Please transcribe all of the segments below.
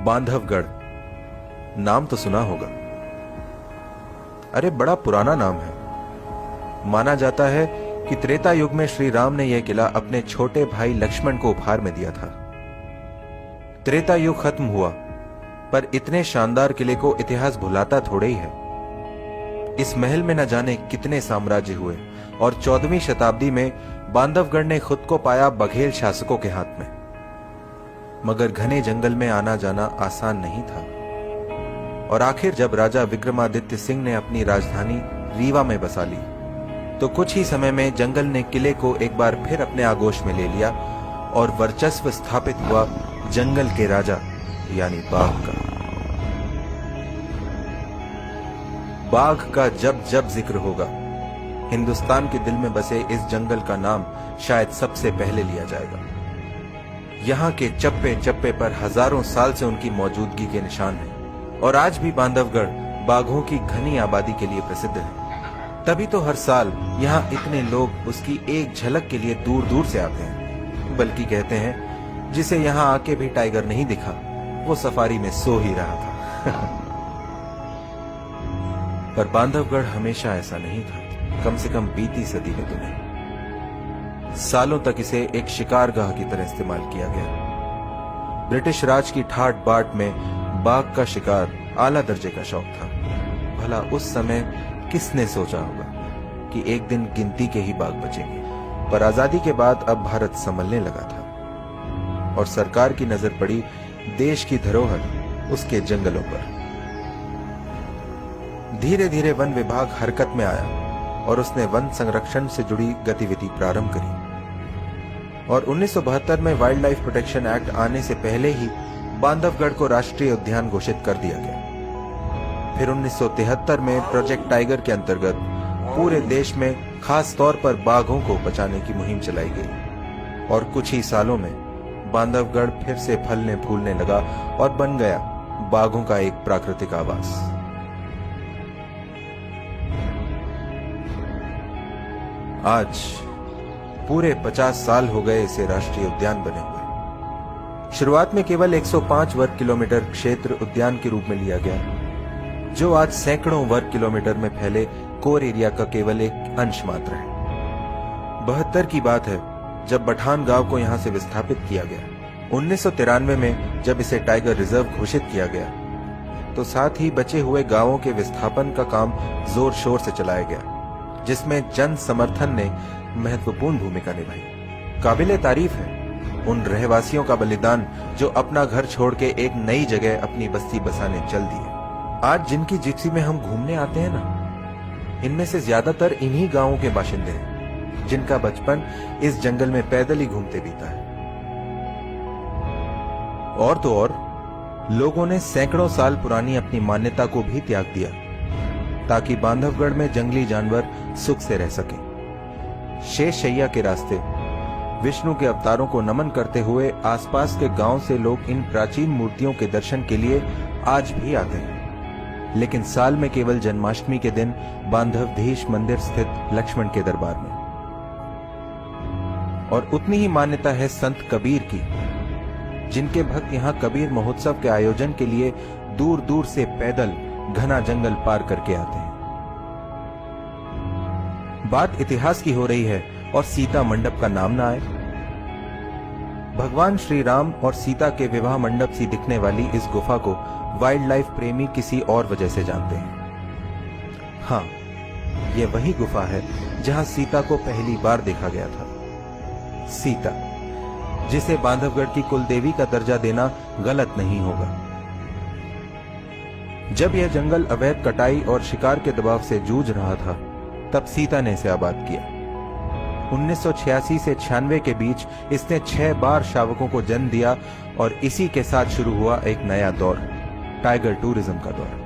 बांधवगढ़ नाम तो सुना होगा। अरे बड़ा पुराना नाम है। माना जाता है कि त्रेता युग में श्री राम ने यह किला अपने छोटे भाई लक्ष्मण को उपहार में दिया था। त्रेता युग खत्म हुआ, पर इतने शानदार किले को इतिहास भुलाता थोड़े ही है। इस महल में न जाने कितने साम्राज्य हुए और 14वीं शताब्दी में बांधवगढ़ ने खुद को पाया बघेल शासकों के हाथ में। मगर घने जंगल में आना जाना आसान नहीं था और आखिर जब राजा विक्रमादित्य सिंह ने अपनी राजधानी रीवा में बसा ली तो कुछ ही समय में जंगल ने किले को एक बार फिर अपने आगोश में ले लिया और वर्चस्व स्थापित हुआ जंगल के राजा यानी बाघ का। बाघ का जब जब जिक्र होगा, हिंदुस्तान के दिल में बसे इस जंगल का नाम शायद सबसे पहले लिया जाएगा। यहाँ के चप्पे चप्पे पर हजारों साल से उनकी मौजूदगी के निशान हैं और आज भी बांधवगढ़ बाघों की घनी आबादी के लिए प्रसिद्ध है। तभी तो हर साल यहाँ इतने लोग उसकी एक झलक के लिए दूर दूर से आते हैं। बल्कि कहते हैं जिसे यहाँ आके भी टाइगर नहीं दिखा वो सफारी में सो ही रहा था। पर बांधवगढ़ हमेशा ऐसा नहीं था, कम से कम बीती सदी में तो नहीं। सालों तक इसे एक शिकारगाह की तरह इस्तेमाल किया गया। ब्रिटिश राज की ठाट बाट में बाघ का शिकार आला दर्जे का शौक था। भला उस समय किसने सोचा होगा कि एक दिन गिनती के ही बाघ बचेंगे। पर आजादी के बाद अब भारत संभलने लगा था और सरकार की नजर पड़ी देश की धरोहर उसके जंगलों पर। धीरे धीरे वन विभाग हरकत में आया और उसने वन संरक्षण से जुड़ी गतिविधि प्रारंभ करी और 1972 में वाइल्ड लाइफ प्रोटेक्शन एक्ट आने से पहले ही बांधवगढ़ को राष्ट्रीय उद्यान घोषित कर दिया गया। फिर 1973 में प्रोजेक्ट टाइगर के अंतर्गत पूरे देश में खास तौर पर बाघों को बचाने की मुहिम चलाई गई और कुछ ही सालों में बांधवगढ़ फिर से फलने फूलने लगा और बन गया बाघों का एक प्राकृतिक आवास। आज पूरे 50 साल हो गए इसे राष्ट्रीय उद्यान बने हुए। शुरुआत में केवल 105 वर्ग किलोमीटर क्षेत्र उद्यान के रूप में लिया गया, जो आज सैकड़ों वर्ग किलोमीटर में फैले कोर एरिया का केवल एक अंश मात्र है। 72 की बात है जब बठान गांव को यहां से विस्थापित किया गया। 1993 में जब इसे टाइगर रिजर्व घोषित किया गया तो साथ ही बचे हुए गांवों के विस्थापन का काम जोर शोर से चलाया गया, जिसमें जन समर्थन ने महत्वपूर्ण भूमिका निभाई। काबिले तारीफ है उन रहवासियों का बलिदान जो अपना घर छोड़ के एक नई जगह अपनी बस्ती बसाने चल दिए। आज जिनकी जिप्सी में हम घूमने आते हैं ना, इनमें से ज्यादातर इन्हीं गांवों के बाशिंदे हैं जिनका बचपन इस जंगल में पैदल ही घूमते बीता है। और तो और लोगों ने सैकड़ों साल पुरानी अपनी मान्यता को भी त्याग दिया ताकि बांधवगढ़ में जंगली जानवर सुख से रह सके। शेष शैया के रास्ते विष्णु के अवतारों को नमन करते हुए आसपास के गांव से लोग इन प्राचीन मूर्तियों के दर्शन के लिए आज भी आते हैं, लेकिन साल में केवल जन्माष्टमी के दिन बांधवधीश मंदिर स्थित लक्ष्मण के दरबार में। और उतनी ही मान्यता है संत कबीर की, जिनके भक्त यहाँ कबीर महोत्सव के आयोजन के लिए दूर दूर से पैदल घना जंगल पार करके आते हैं। बात इतिहास की हो रही है और सीता मंडप का नाम ना आए। भगवान श्री राम और सीता के विवाह मंडप सी दिखने वाली इस गुफा को वाइल्ड लाइफ प्रेमी किसी और वजह से जानते हैं। हाँ, यह वही गुफा है जहां सीता को पहली बार देखा गया था। सीता, जिसे बांधवगढ़ की कुलदेवी का दर्जा देना गलत नहीं होगा। जब यह जंगल अवैध कटाई और शिकार के दबाव से जूझ रहा था, तब सीता ने इसे आबाद किया। 1986 से 96 के बीच इसने 6 बार शावकों को जन्म दिया और इसी के साथ शुरू हुआ एक नया दौर, टाइगर टूरिज्म का दौर।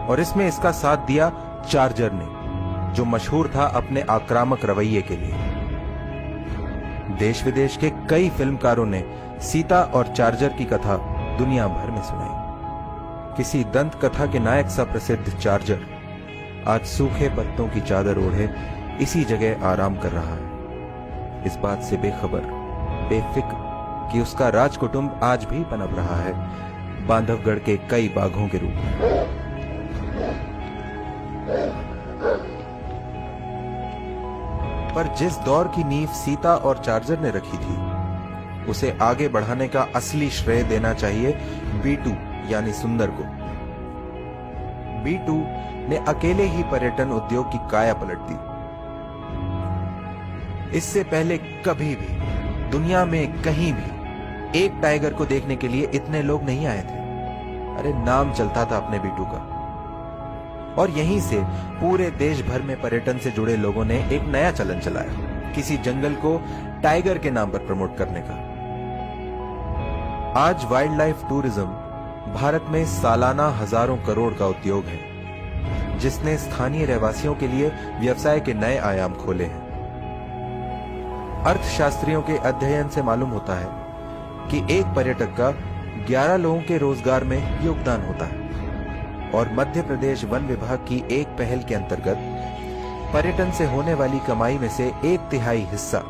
और इसमें इसका साथ दिया चार्जर ने, जो मशहूर था अपने आक्रामक रवैये के लिए। देश विदेश के कई फिल्मकारों ने सीता और चार्जर की कथा दुनिया भर में सुनाई। किसी दंत कथा के नायक सा प्रसिद्ध चार्जर आज सूखे पत्तों की चादर ओढ़े इसी जगह आराम कर रहा है, इस बात से बेखबर, बेफिक्र कि उसका राजकुटुंब आज भी पनप रहा है बांधवगढ़ के कई बाघों के रूप में। पर जिस दौर की नींव सीता और चार्जर ने रखी थी, उसे आगे बढ़ाने का असली श्रेय देना चाहिए B2 यानी सुंदर को। B2 ने अकेले ही पर्यटन उद्योग की काया पलट दी। इससे पहले कभी भी दुनिया में कहीं भी एक टाइगर को देखने के लिए इतने लोग नहीं आए थे। अरे नाम चलता था अपने B2 का। और यहीं से पूरे देश भर में पर्यटन से जुड़े लोगों ने एक नया चलन चलाया, किसी जंगल को टाइगर के नाम पर प्रमोट करने का। आज वाइल्ड लाइफ टूरिज्म भारत में सालाना हजारों करोड़ का उद्योग है, जिसने स्थानीय रहवासियों के लिए व्यवसाय के नए आयाम खोले हैं। अर्थशास्त्रियों के अध्ययन से मालूम होता है कि एक पर्यटक का 11 लोगों के रोजगार में योगदान होता है। और मध्य प्रदेश वन विभाग की एक पहल के अंतर्गत पर्यटन से होने वाली कमाई में से 1/3 हिस्सा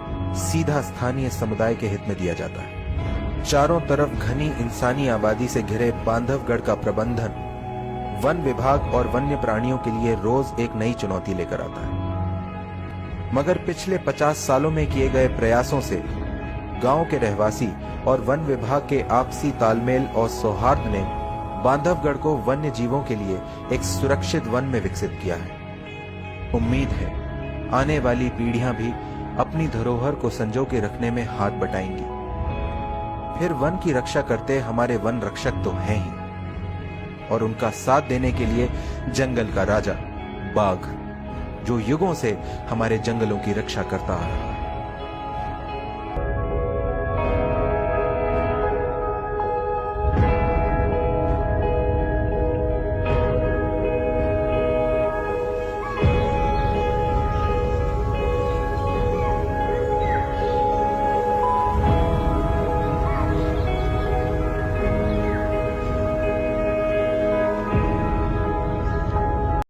सीधा स्थानीय समुदाय के हित में दिया जाता है। चारों तरफ घनी इंसानी आबादी से घिरे बांधवगढ़ का प्रबंधन वन विभाग और वन्य प्राणियों के लिए रोज एक नई चुनौती लेकर आता है। मगर पिछले 50 सालों में किए गए प्रयासों से गांव के रहवासी और वन विभाग के आपसी तालमेल और सौहार्द ने बांधवगढ़ को वन्य जीवों के लिए एक सुरक्षित वन में विकसित किया है। उम्मीद है आने वाली पीढ़ियां भी अपनी धरोहर को संजो के रखने में हाथ बटाएंगी। फिर वन की रक्षा करते हमारे वन रक्षक तो हैं ही, और उनका साथ देने के लिए जंगल का राजा बाघ, जो युगों से हमारे जंगलों की रक्षा करता आ रहा है।